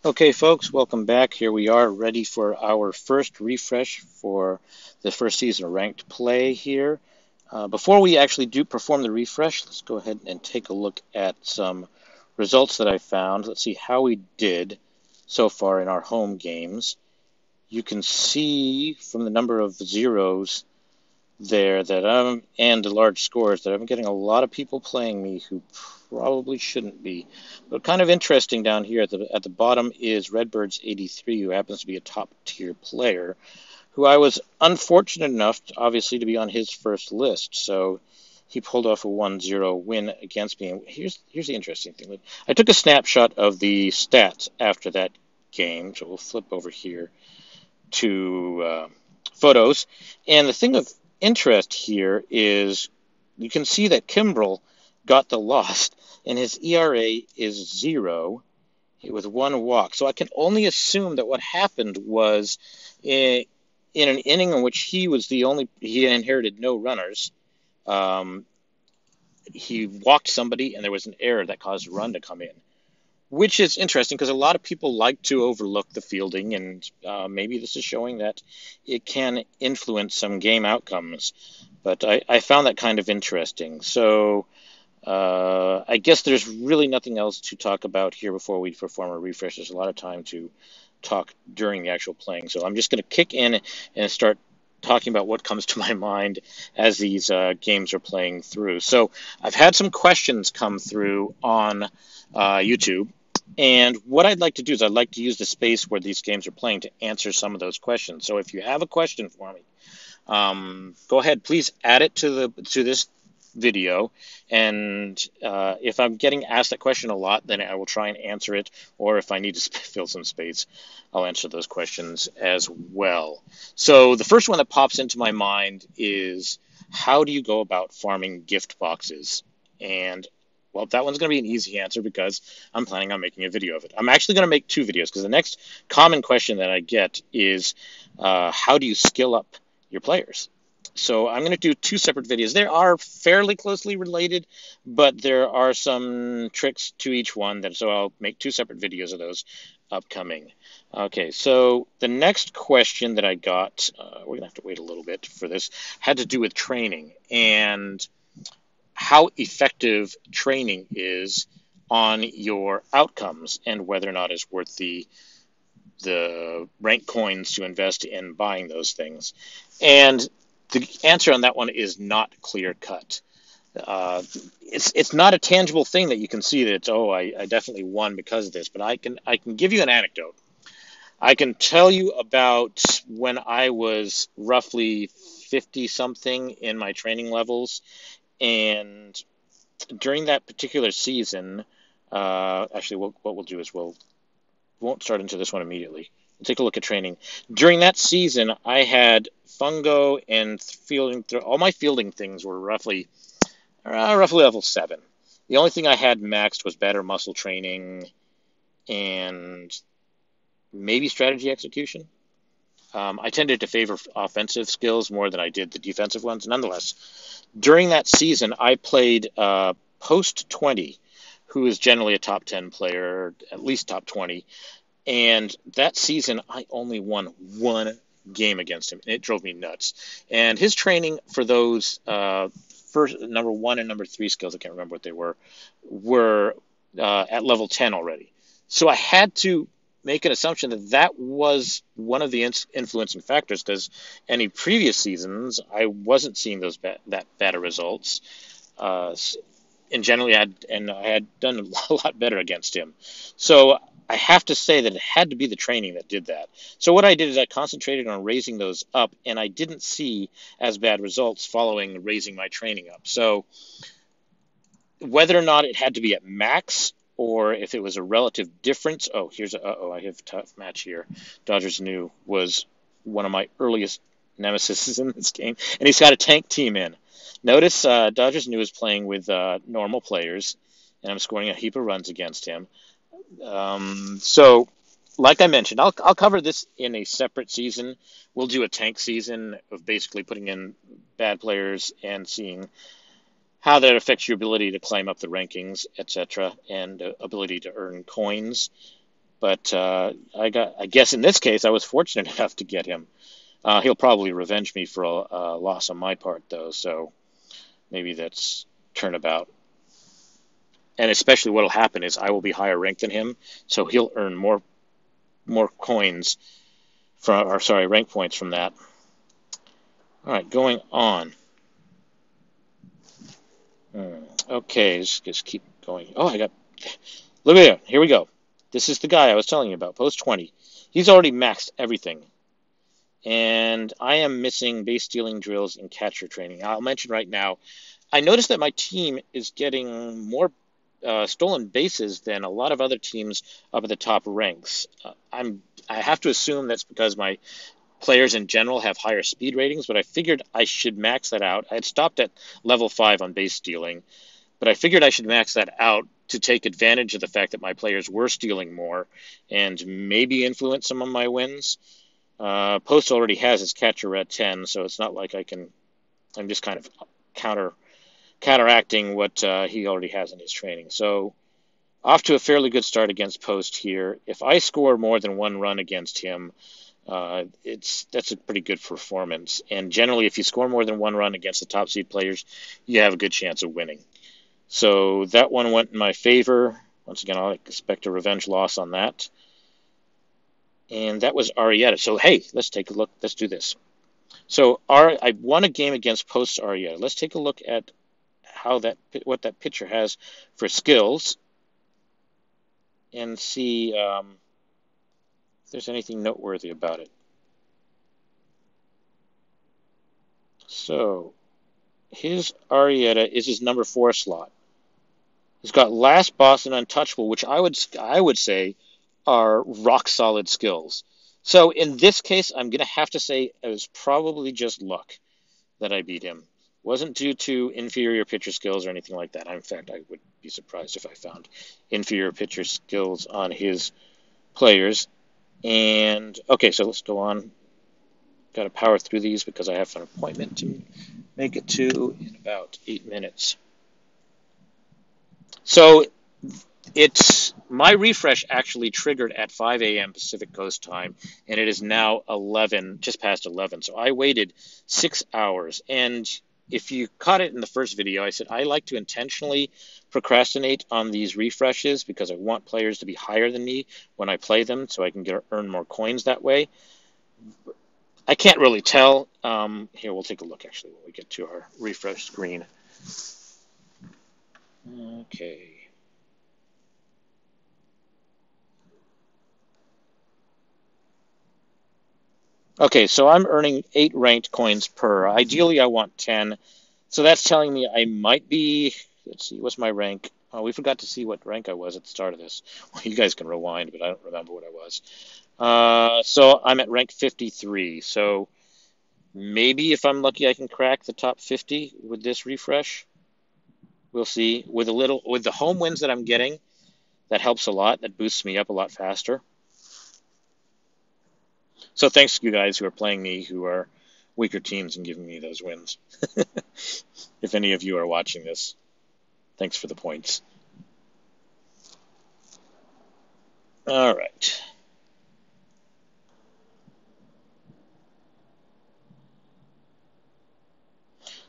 Okay, folks, welcome back. Here we are, ready for our first refresh for the first season of Ranked Play here. Before we actually do perform the refresh, let's go ahead and take a look at some results that I found. Let's see how we did so far in our home games. You can see from the number of zeros there that and the large scores that I'm getting a lot of people playing me who probably shouldn't be. But kind of interesting down here at the bottom is Redbirds 83, who happens to be a top tier player, who I was unfortunate enough, obviously, to be on his first list. So he pulled off a 1-0 win against me. And here's the interesting thing. I took a snapshot of the stats after that game, so we'll flip over here to photos. And the thing of interest here is you can see that Kimbrel got the loss, and his ERA is 0 with one walk. So I can only assume that what happened was in an inning in which he inherited no runners. Um, he walked somebody, and there was an error that caused a run to come in, which is interesting because a lot of people like to overlook the fielding, and maybe this is showing that it can influence some game outcomes. But I found that kind of interesting. So I guess there's really nothing else to talk about here before we perform a refresh. There's a lot of time to talk during the actual playing. So I'm just going to kick in and start talking about what comes to my mind as these games are playing through. So I've had some questions come through on YouTube. And what I'd like to do is I'd like to use the space where these games are playing to answer some of those questions. So if you have a question for me, go ahead, please add it to this video. And if I'm getting asked that question a lot, then I will try and answer it. Or if I need to fill some space, I'll answer those questions as well. So the first one that pops into my mind is, how do you go about farming gift boxes? And well, that one's going to be an easy answer because I'm planning on making a video of it. I'm actually going to make two videos because the next common question that I get is, how do you skill up your players? So I'm going to do two separate videos. They are fairly closely related, but there are some tricks to each one. So I'll make two separate videos of those upcoming. Okay, so the next question that I got, we're going to have to wait a little bit for this, had to do with training and how effective training is on your outcomes and whether or not it's worth the rank coins to invest in buying those things. And the answer on that one is not clear cut. It's not a tangible thing that you can see that it's, oh, I definitely won because of this, but I can give you an anecdote. I can tell you about when I was roughly 50 something in my training levels, and during that particular season, actually, what we'll do is won't start into this one immediately. We'll take a look at training. During that season, I had fungo and fielding. All my fielding things were roughly level 7. The only thing I had maxed was better muscle training and maybe strategy execution. I tended to favor offensive skills more than I did the defensive ones. Nonetheless, during that season, I played post 20, who is generally a top 10 player, at least top 20. And that season, I only won one game against him, and it drove me nuts. And his training for those first number 1 and number 3 skills, I can't remember what they were at level 10 already. So I had to make an assumption that that was one of the influencing factors because any previous seasons I wasn't seeing those that better results. Uh, and generally, I had done a lot better against him. So I have to say that it had to be the training that did that. So what I did is I concentrated on raising those up, and I didn't see as bad results following raising my training up. So whether or not it had to be at max or if it was a relative difference. Oh, I have a tough match here. Dodgers New was one of my earliest nemesis in this game, and he's got a tank team in. Notice Dodgers New is playing with normal players, and I'm scoring a heap of runs against him. So, like I mentioned, I'll cover this in a separate season. We'll do a tank season of basically putting in bad players and seeing how that affects your ability to climb up the rankings, etc., and ability to earn coins. But I guess in this case, I was fortunate enough to get him. He'll probably revenge me for a loss on my part, though. So maybe that's turnabout. And especially what'll happen is I will be higher ranked than him, so he'll earn more coins from, or sorry, rank points from that. All right, going on. Okay, just keep going. Oh, I got. Look at it. Here we go. This is the guy I was telling you about, post 20. He's already maxed everything. And I am missing base stealing drills and catcher training. I'll mention right now, I noticed that my team is getting more stolen bases than a lot of other teams up at the top ranks. I have to assume that's because my players in general have higher speed ratings, but I figured I should max that out. I had stopped at level 5 on base stealing, but I figured I should max that out to take advantage of the fact that my players were stealing more and maybe influence some of my wins. Post already has his catcher at 10, so it's not like I'm just kind of counteracting what he already has in his training. So off to a fairly good start against Post here. If I score more than one run against him, that's a pretty good performance. And generally, if you score more than one run against the top seed players, you have a good chance of winning. So that one went in my favor. Once again, I'll expect a revenge loss on that. And that was Arrieta. So hey, let's take a look. Let's do this. So I won a game against Post Arrieta. Let's take a look at what that pitcher has for skills and see if there's anything noteworthy about it. So his Arrieta is his number 4 slot. He's got Last Boss and Untouchable, which I would say are rock solid skills. So in this case, I'm gonna have to say it was probably just luck that I beat him. Wasn't due to inferior pitcher skills or anything like that. In fact, I would be surprised if I found inferior pitcher skills on his players. And okay, so let's go on. Got to power through these because I have an appointment to make it to in about 8 minutes. So it's my refresh actually triggered at 5 a.m. Pacific Coast time, and it is now 11, just past 11. So I waited 6 hours. And if you caught it in the first video, I said I like to intentionally procrastinate on these refreshes because I want players to be higher than me when I play them so I can earn more coins that way. I can't really tell. Here, we'll take a look actually when we get to our refresh screen. Okay. Okay, so I'm earning 8 ranked coins per. Ideally, I want 10. So that's telling me I might be, let's see, what's my rank? Oh, we forgot to see what rank I was at the start of this. Well, you guys can rewind, but I don't remember what I was. So I'm at rank 53. So maybe if I'm lucky, I can crack the top 50 with this refresh. We'll see. With the home wins that I'm getting, that helps a lot. That boosts me up a lot faster. So thanks to you guys who are playing me, who are weaker teams and giving me those wins. If any of you are watching this, thanks for the points. All right.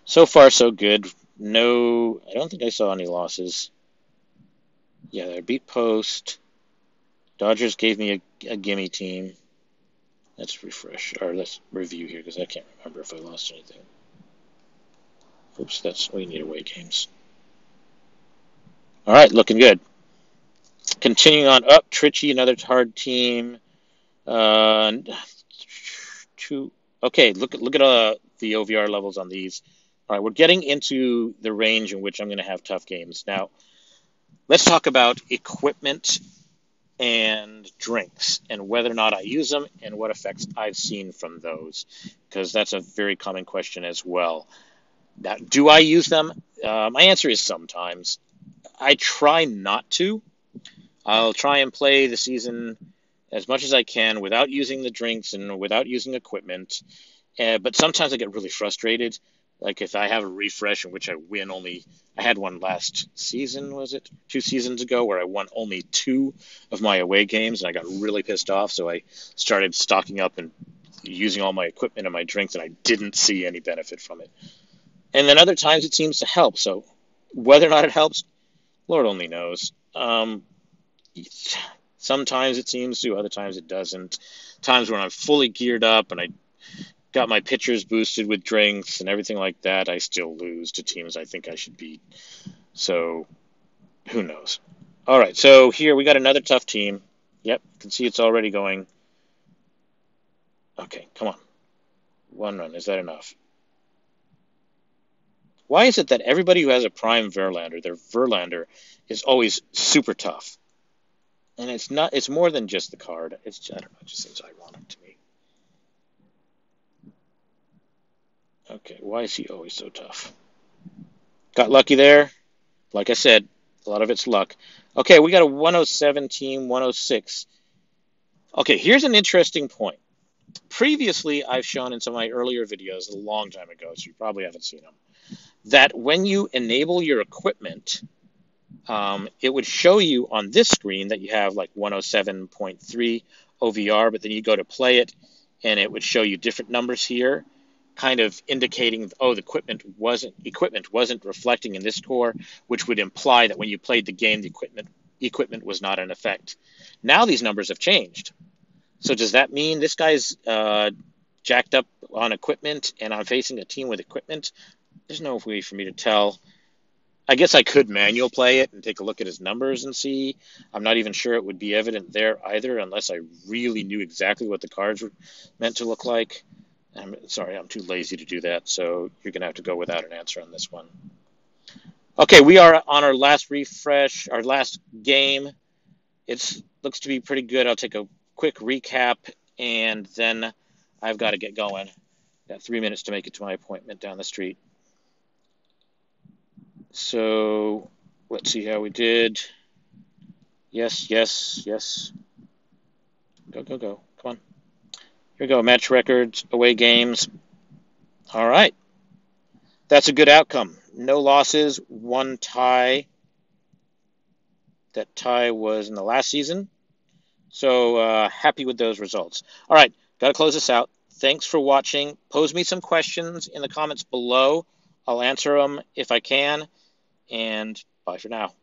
So far, so good. No, I don't think I saw any losses. Yeah, they beat Post. Dodgers gave me a gimme team. Let's refresh, or let's review here, because I can't remember if I lost anything. Oops, we need away games. All right, looking good. Continuing on up, Trichy, another hard team. Okay, look at the OVR levels on these. All right, we're getting into the range in which I'm going to have tough games. Now, let's talk about equipment and drinks and whether or not I use them and what effects I've seen from those, because that's a very common question as well. Now, do I use them? My answer is sometimes. I try not to. I'll try and play the season as much as I can without using the drinks and without using equipment. But sometimes I get really frustrated Like if I have a refresh in which I win only, I had one last season, was it 2 seasons ago, where I won only two of my away games, and I got really pissed off. So I started stocking up and using all my equipment and my drinks, and I didn't see any benefit from it. And then other times it seems to help. So whether or not it helps, Lord only knows. Sometimes it seems to, other times it doesn't. Times when I'm fully geared up and I got my pitchers boosted with drinks and everything like that, I still lose to teams I think I should beat. So who knows? All right, so here we got another tough team. Yep, you can see it's already going. Okay, come on. One run, is that enough? Why is it that everybody who has a prime Verlander, their Verlander, is always super tough? And it's not. It's more than just the card. It's, I don't know. It just seems ironic to me. Okay, why is he always so tough? Got lucky there. Like I said, a lot of it's luck. Okay, we got a 107 team, 106. Okay, here's an interesting point. Previously, I've shown in some of my earlier videos a long time ago, so you probably haven't seen them, that when you enable your equipment, it would show you on this screen that you have like 107.3 OVR, but then you go to play it, and it would show you different numbers here, kind of indicating, oh, the equipment wasn't reflecting in this score, which would imply that when you played the game, the equipment was not in effect. Now these numbers have changed. So does that mean this guy's jacked up on equipment and I'm facing a team with equipment? There's no way for me to tell. I guess I could manual play it and take a look at his numbers and see. I'm not even sure it would be evident there either unless I really knew exactly what the cards were meant to look like. I'm sorry, I'm too lazy to do that, so you're going to have to go without an answer on this one. Okay, we are on our last refresh, our last game. It looks to be pretty good. I'll take a quick recap, and then I've got to get going. Got 3 minutes to make it to my appointment down the street. So let's see how we did. Yes, yes, yes. Go, go, go. Come on. Here we go. Match records, away games. All right. That's a good outcome. No losses, one tie. That tie was in the last season. So happy with those results. All right. Got to close this out. Thanks for watching. Pose me some questions in the comments below. I'll answer them if I can. And bye for now.